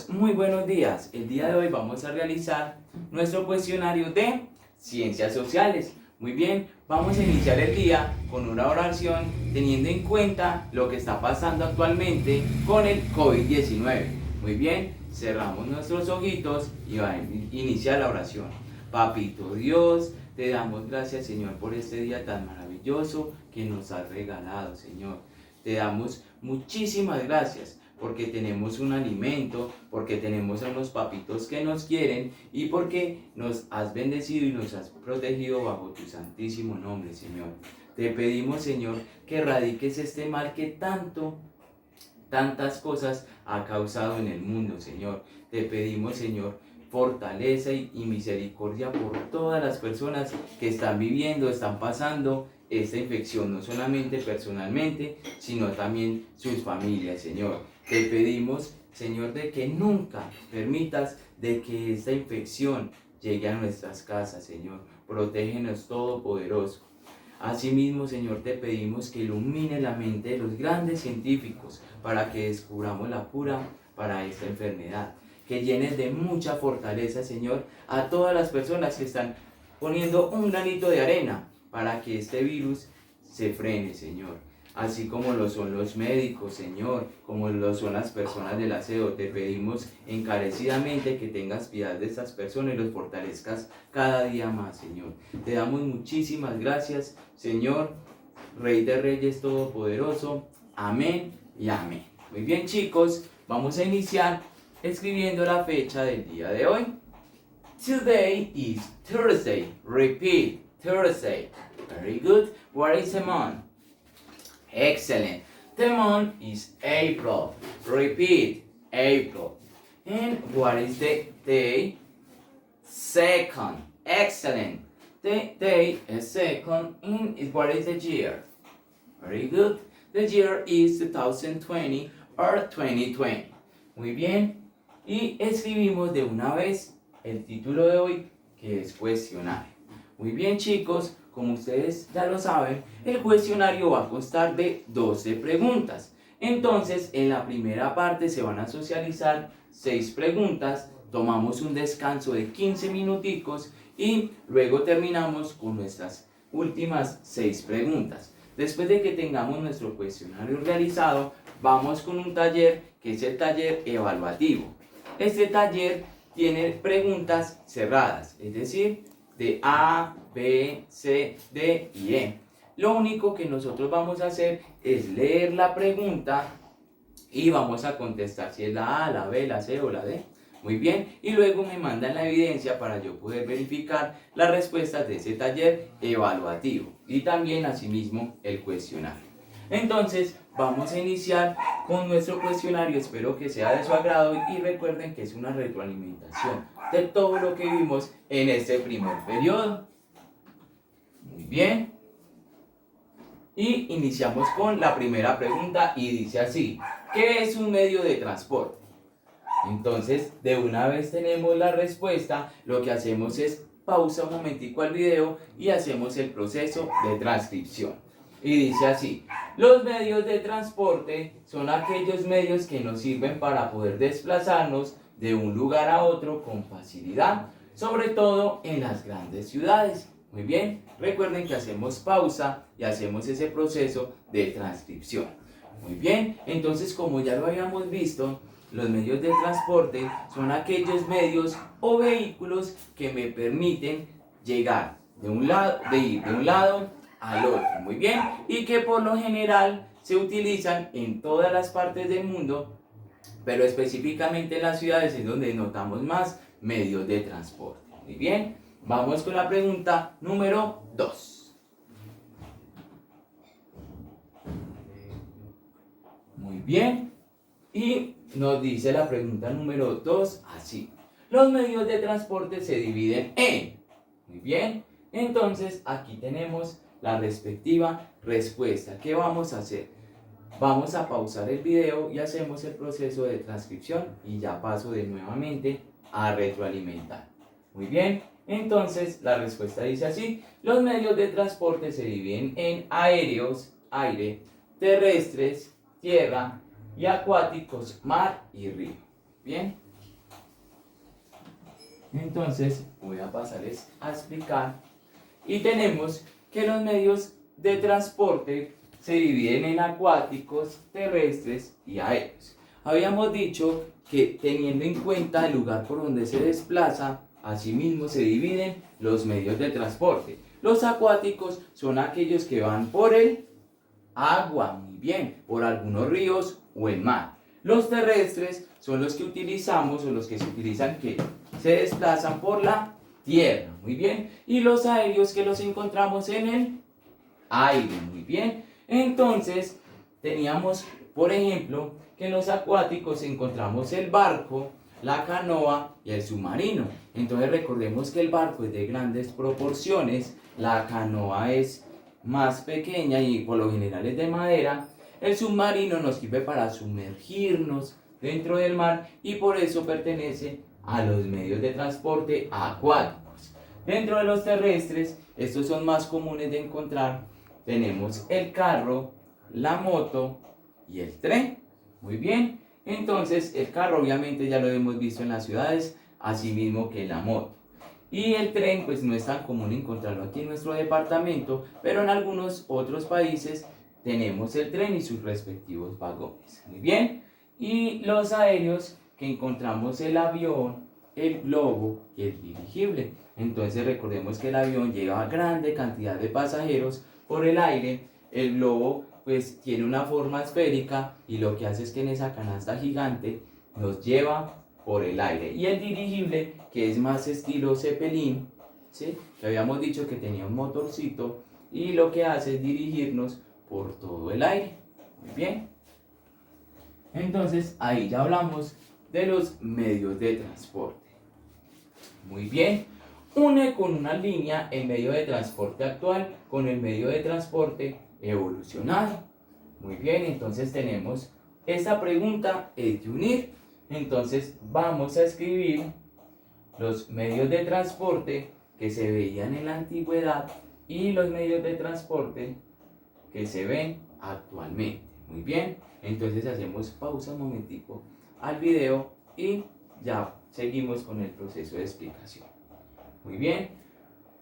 Muy buenos días. El día de hoy vamos a realizar nuestro cuestionario de ciencias sociales. Muy bien, vamos a iniciar el día con una oración teniendo en cuenta lo que está pasando actualmente con el COVID-19. Muy bien, cerramos nuestros ojitos y va a iniciar la oración. Papito Dios, te damos gracias, Señor, por este día tan maravilloso que nos has regalado, Señor. Te damos muchísimas gracias porque tenemos un alimento, porque tenemos a unos papitos que nos quieren y porque nos has bendecido y nos has protegido bajo tu santísimo nombre, Señor. Te pedimos, Señor, que erradiques este mal que tantas cosas ha causado en el mundo, Señor. Te pedimos, Señor, fortaleza y misericordia por todas las personas que están viviendo, están pasando esta infección, no solamente personalmente, sino también sus familias, Señor. Te pedimos, Señor, de que nunca permitas de que esta infección llegue a nuestras casas, Señor. Protégenos, Todopoderoso. Asimismo, Señor, te pedimos que ilumine la mente de los grandes científicos para que descubramos la cura para esta enfermedad. Que llenes de mucha fortaleza, Señor, a todas las personas que están poniendo un granito de arena para que este virus se frene, Señor. Así como lo son los médicos, Señor, como lo son las personas del aseo. Te pedimos encarecidamente que tengas piedad de estas personas y los fortalezcas cada día más, Señor. Te damos muchísimas gracias, Señor, Rey de Reyes Todopoderoso. Amén y amén. Muy bien, chicos, vamos a iniciar escribiendo la fecha del día de hoy. Today is Thursday. Repeat, Thursday. Very good. What is the month? Excellent. The month is April. Repeat, April. And what is the day? Second. Excellent. The day is second. And what is the year? Very good. The year is 2020 or 2020. Muy bien. Y escribimos de una vez el título de hoy, que es cuestionario. Muy bien, chicos. Como ustedes ya lo saben, el cuestionario va a constar de 12 preguntas. Entonces, en la primera parte se van a socializar 6 preguntas, tomamos un descanso de 15 minuticos y luego terminamos con nuestras últimas 6 preguntas. Después de que tengamos nuestro cuestionario realizado, vamos con un taller que es el taller evaluativo. Este taller tiene preguntas cerradas, es decir, de A, B, C, D y E. Lo único que nosotros vamos a hacer es leer la pregunta y vamos a contestar si es la A, la B, la C o la D. Muy bien, y luego me mandan la evidencia para yo poder verificar las respuestas de ese taller evaluativo y también asimismo el cuestionario. Entonces vamos a iniciar con nuestro cuestionario, espero que sea de su agrado y recuerden que es una retroalimentación de todo lo que vimos en este primer periodo. Muy bien. Y iniciamos con la primera pregunta y dice así: ¿qué es un medio de transporte? Entonces, de una vez tenemos la respuesta, lo que hacemos es pausa un momentico al video y hacemos el proceso de transcripción. Y dice así: los medios de transporte son aquellos medios que nos sirven para poder desplazarnos de un lugar a otro con facilidad, sobre todo en las grandes ciudades. Muy bien, recuerden que hacemos pausa y hacemos ese proceso de transcripción. Muy bien, entonces como ya lo habíamos visto, los medios de transporte son aquellos medios o vehículos que me permiten llegar de ir de un lado al otro. Muy bien, y que por lo general se utilizan en todas las partes del mundo, pero específicamente en las ciudades es donde notamos más medios de transporte. Muy bien, vamos con la pregunta número 2. Muy bien, y nos dice la pregunta número 2 así: los medios de transporte se dividen en. Muy bien, entonces aquí tenemos la respectiva respuesta. ¿Qué vamos a hacer? Vamos a pausar el video y hacemos el proceso de transcripción y ya paso de nuevamente a retroalimentar. Muy bien, entonces la respuesta dice así: los medios de transporte se dividen en aéreos, aire, terrestres, tierra y acuáticos, mar y río. Bien, entonces voy a pasarles a explicar. Y tenemos que los medios de transporte se dividen en acuáticos, terrestres y aéreos. Habíamos dicho que teniendo en cuenta el lugar por donde se desplaza, asimismo se dividen los medios de transporte. Los acuáticos son aquellos que van por el agua, muy bien, por algunos ríos o el mar. Los terrestres son los que utilizamos o los que se utilizan que se desplazan por la tierra, muy bien. Y los aéreos que los encontramos en el aire, muy bien. Entonces, teníamos, por ejemplo, que en los acuáticos encontramos el barco, la canoa y el submarino. Entonces recordemos que el barco es de grandes proporciones, la canoa es más pequeña y por lo general es de madera. El submarino nos sirve para sumergirnos dentro del mar y por eso pertenece a los medios de transporte acuáticos. Dentro de los terrestres, estos son más comunes de encontrar. Tenemos el carro, la moto y el tren. Muy bien, entonces el carro obviamente ya lo hemos visto en las ciudades, así mismo que la moto. Y el tren pues no es tan común encontrarlo aquí en nuestro departamento, pero en algunos otros países tenemos el tren y sus respectivos vagones. Muy bien, y los aéreos que encontramos el avión, el globo y el dirigible. Entonces recordemos que el avión lleva grande cantidad de pasajeros por el aire, el globo pues tiene una forma esférica y lo que hace es que en esa canasta gigante nos lleva por el aire. Y el dirigible, que es más estilo Zeppelin, ¿sí? Que habíamos dicho que tenía un motorcito y lo que hace es dirigirnos por todo el aire. Muy bien. Entonces ahí ya hablamos de los medios de transporte. Muy bien. Une con una línea el medio de transporte actual con el medio de transporte evolucionado. Muy bien, entonces tenemos esta pregunta es de unir. Entonces vamos a escribir los medios de transporte que se veían en la antigüedad y los medios de transporte que se ven actualmente. Muy bien, entonces hacemos pausa un momentico al video y ya seguimos con el proceso de explicación. Muy bien,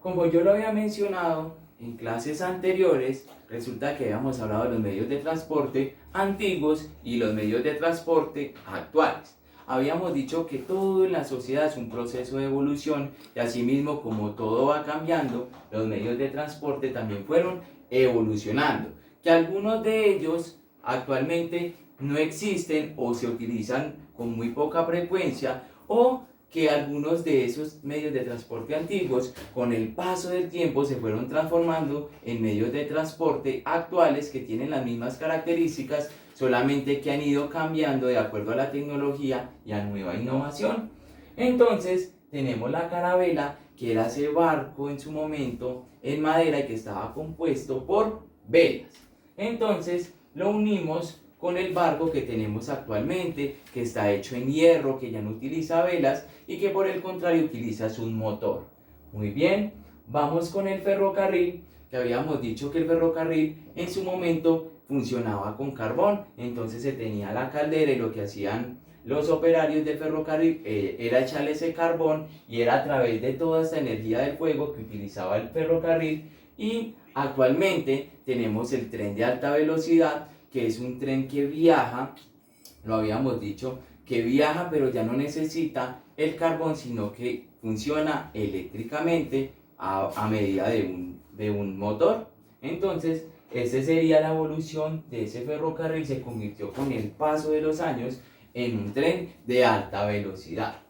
como yo lo había mencionado en clases anteriores, resulta que habíamos hablado de los medios de transporte antiguos y los medios de transporte actuales. Habíamos dicho que todo en la sociedad es un proceso de evolución y asimismo como todo va cambiando, los medios de transporte también fueron evolucionando. Que algunos de ellos actualmente no existen o se utilizan con muy poca frecuencia o que algunos de esos medios de transporte antiguos con el paso del tiempo se fueron transformando en medios de transporte actuales que tienen las mismas características, solamente que han ido cambiando de acuerdo a la tecnología y a nueva innovación. Entonces tenemos la carabela, que era ese barco en su momento en madera y que estaba compuesto por velas. Entonces lo unimos con el barco que tenemos actualmente, que está hecho en hierro, que ya no utiliza velas y que por el contrario utiliza un motor. Muy bien, vamos con el ferrocarril, que habíamos dicho que el ferrocarril en su momento funcionaba con carbón, entonces se tenía la caldera y lo que hacían los operarios del ferrocarril era echarle ese carbón y era a través de toda esta energía del fuego que utilizaba el ferrocarril. Y actualmente tenemos el tren de alta velocidad, que es un tren que viaja, lo habíamos dicho, que viaja pero ya no necesita el carbón, sino que funciona eléctricamente a medida de un motor. Entonces, esa sería la evolución de ese ferrocarril, se convirtió con el paso de los años en un tren de alta velocidad.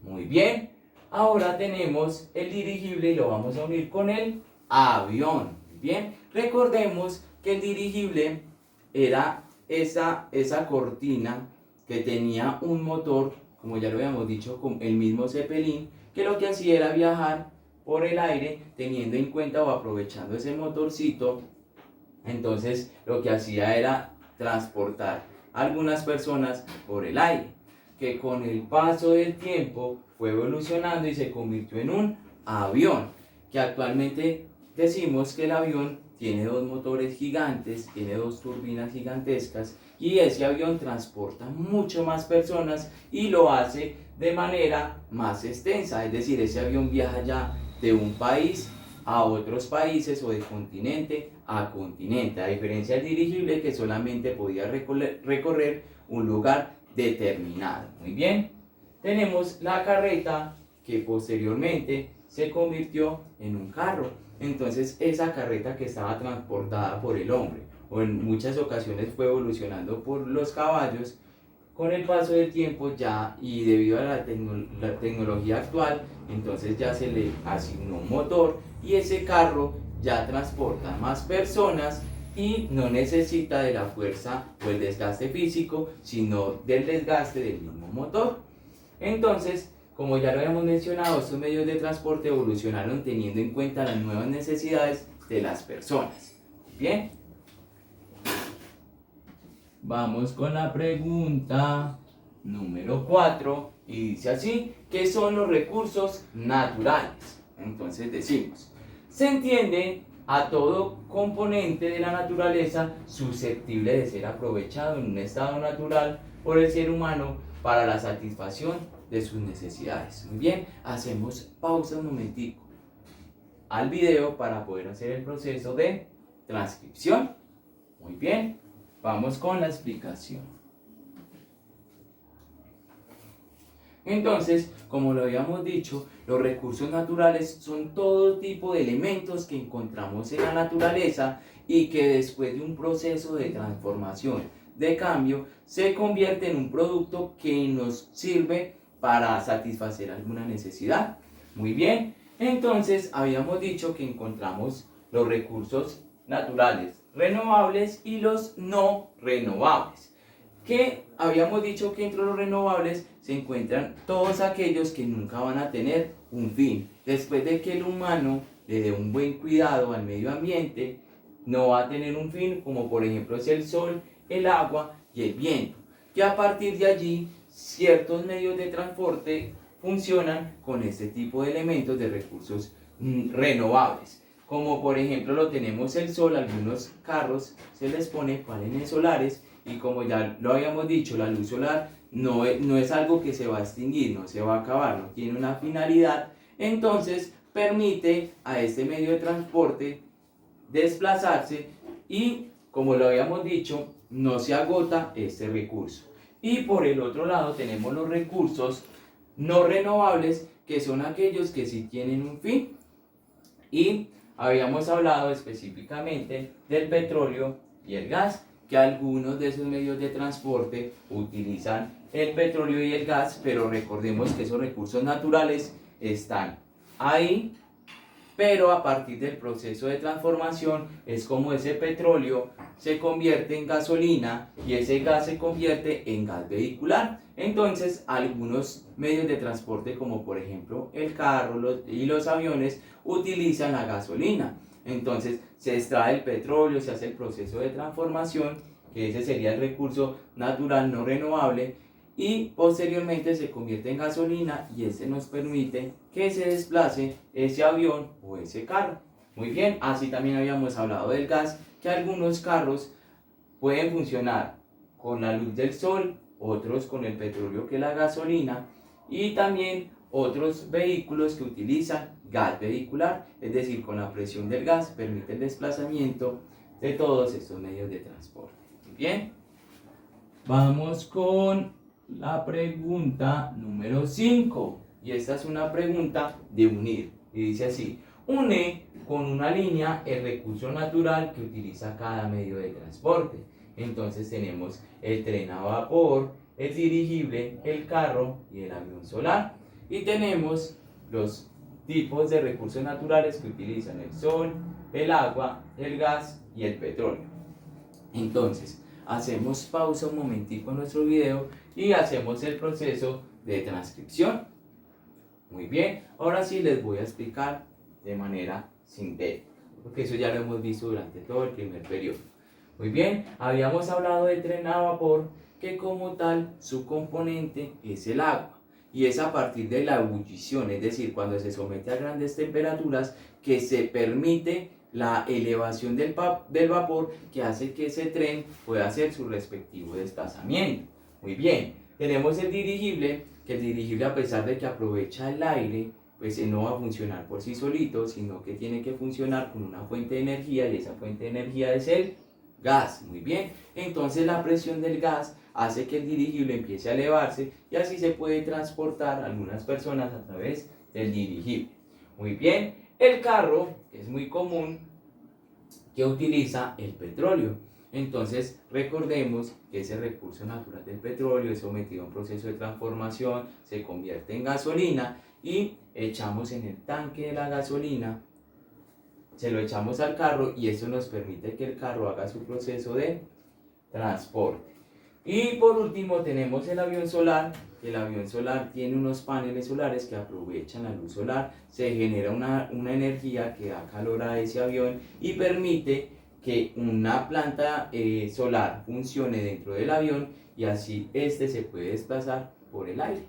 Muy bien, ahora tenemos el dirigible y lo vamos a unir con el avión. Bien, recordemos que el dirigible era esa cortina que tenía un motor, como ya lo habíamos dicho, con el mismo Zeppelin, que lo que hacía era viajar por el aire teniendo en cuenta o aprovechando ese motorcito. Entonces lo que hacía era transportar a algunas personas por el aire, que con el paso del tiempo fue evolucionando y se convirtió en un avión, que actualmente decimos que el avión tiene dos motores gigantes, tiene dos turbinas gigantescas y ese avión transporta mucho más personas y lo hace de manera más extensa, es decir, ese avión viaja ya de un país a otros países o de continente a continente, a diferencia del dirigible que solamente podía recorrer un lugar determinado. Muy bien, tenemos la carreta que posteriormente se convirtió en un carro. Entonces esa carreta que estaba transportada por el hombre o en muchas ocasiones fue evolucionando por los caballos, con el paso del tiempo ya y debido a la tecnología actual, entonces ya se le asignó un motor y ese carro ya transporta más personas y no necesita de la fuerza o el desgaste físico, sino del desgaste del mismo motor. Entonces, como ya lo habíamos mencionado, estos medios de transporte evolucionaron teniendo en cuenta las nuevas necesidades de las personas. Bien, vamos con la pregunta número 4 y dice así: ¿qué son los recursos naturales? Entonces decimos, se entiende a todo componente de la naturaleza susceptible de ser aprovechado en un estado natural por el ser humano para la satisfacción de sus necesidades. Muy bien, hacemos pausa un momentico al video para poder hacer el proceso de transcripción. Muy bien, vamos con la explicación. Entonces, como lo habíamos dicho, los recursos naturales son todo tipo de elementos que encontramos en la naturaleza y que después de un proceso de transformación, de cambio, se convierte en un producto que nos sirve para satisfacer alguna necesidad. Muy bien, entonces habíamos dicho que encontramos los recursos naturales renovables y los no renovables. Que habíamos dicho que entre los renovables se encuentran todos aquellos que nunca van a tener un fin. Después de que el humano le dé un buen cuidado al medio ambiente, no va a tener un fin, como por ejemplo es el sol, el agua y el viento. Que a partir de allí, ciertos medios de transporte funcionan con este tipo de elementos de recursos renovables. Como por ejemplo lo tenemos el sol, algunos carros se les pone paneles solares y como ya lo habíamos dicho, la luz solar no es algo que se va a extinguir, no se va a acabar, no tiene una finalidad, entonces permite a este medio de transporte desplazarse y como lo habíamos dicho, no se agota este recurso. Y por el otro lado tenemos los recursos no renovables, que son aquellos que sí tienen un fin. Y habíamos hablado específicamente del petróleo y el gas, que algunos de esos medios de transporte utilizan el petróleo y el gas, pero recordemos que esos recursos naturales están ahí, pero a partir del proceso de transformación es como ese petróleo se convierte en gasolina y ese gas se convierte en gas vehicular. Entonces algunos medios de transporte como por ejemplo el carro y los aviones utilizan la gasolina. Entonces se extrae el petróleo, se hace el proceso de transformación, que ese sería el recurso natural no renovable, y posteriormente se convierte en gasolina y ese nos permite que se desplace ese avión o ese carro. Muy bien, así también habíamos hablado del gas, que algunos carros pueden funcionar con la luz del sol, otros con el petróleo que es la gasolina y también otros vehículos que utilizan gas vehicular, es decir, con la presión del gas permite el desplazamiento de todos estos medios de transporte. Muy bien, vamos con la pregunta número 5 y esta es una pregunta de unir y dice así: une con una línea el recurso natural que utiliza cada medio de transporte. Entonces tenemos el tren a vapor, el dirigible, el carro y el avión solar, y tenemos los tipos de recursos naturales que utilizan el sol, el agua, el gas y el petróleo. Entonces hacemos pausa un momentico en nuestro video y hacemos el proceso de transcripción. Muy bien, ahora sí les voy a explicar de manera sintética, porque eso ya lo hemos visto durante todo el primer periodo. Muy bien, habíamos hablado del tren a vapor, que como tal su componente es el agua, y es a partir de la ebullición, es decir, cuando se somete a grandes temperaturas, que se permite la elevación del vapor que hace que ese tren pueda hacer su respectivo desplazamiento. Muy bien, tenemos el dirigible, que el dirigible, a pesar de que aprovecha el aire, pues no va a funcionar por sí solito, sino que tiene que funcionar con una fuente de energía, y esa fuente de energía es el gas. Muy bien, entonces la presión del gas hace que el dirigible empiece a elevarse, y así se puede transportar a algunas personas a través del dirigible. Muy bien, el carro es muy común que utiliza el petróleo. Entonces recordemos que ese recurso natural del petróleo es sometido a un proceso de transformación, se convierte en gasolina y echamos en el tanque de la gasolina, se lo echamos al carro, y eso nos permite que el carro haga su proceso de transporte. Y por último tenemos el avión solar. El avión solar tiene unos paneles solares que aprovechan la luz solar, se genera una energía que da calor a ese avión y permite que una planta solar funcione dentro del avión, y así este se puede desplazar por el aire.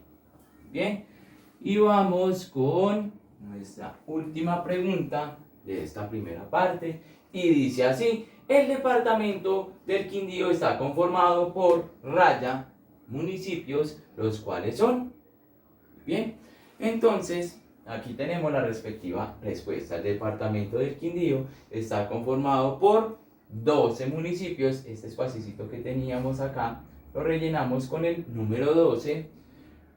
Bien, y vamos con nuestra última pregunta de esta primera parte, y dice así: el departamento del Quindío está conformado por municipios, los cuales son. Bien, entonces aquí tenemos la respectiva respuesta. El departamento del Quindío está conformado por 12 municipios. Este espacito que teníamos acá lo rellenamos con el número 12,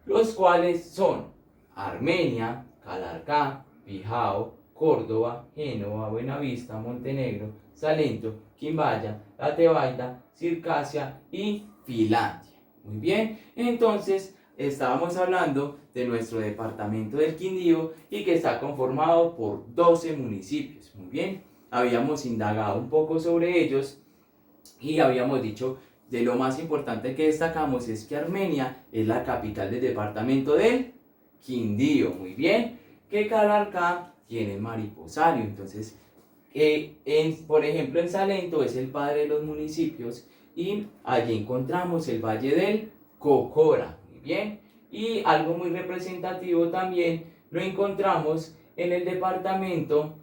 los cuales son Armenia, Calarcá, Bijao, Córdoba, Génova, Buenavista, Montenegro, Salento, Quimbaya, La Tebaida, Circasia y Finlandia. Muy bien, entonces estábamos hablando de nuestro departamento del Quindío y que está conformado por 12 municipios. Muy bien, habíamos indagado un poco sobre ellos y habíamos dicho de lo más importante que destacamos es que Armenia es la capital del departamento del Quindío. Muy bien, que Calarcá tiene mariposario. Entonces, por ejemplo, en Salento es el padre de los municipios, y allí encontramos el Valle del Cocora. Muy bien, y algo muy representativo también lo encontramos en el departamento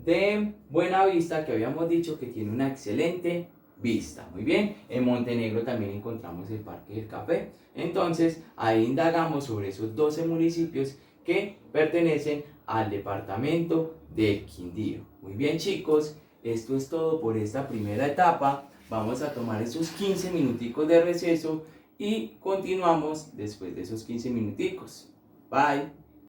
de Buenavista, que habíamos dicho que tiene una excelente vista. Muy bien, en Montenegro también encontramos el Parque del Café. Entonces ahí indagamos sobre esos 12 municipios que pertenecen al departamento del Quindío. Muy bien, chicos, esto es todo por esta primera etapa. Vamos a tomar esos 15 minuticos de receso y continuamos después de esos 15 minuticos. Bye.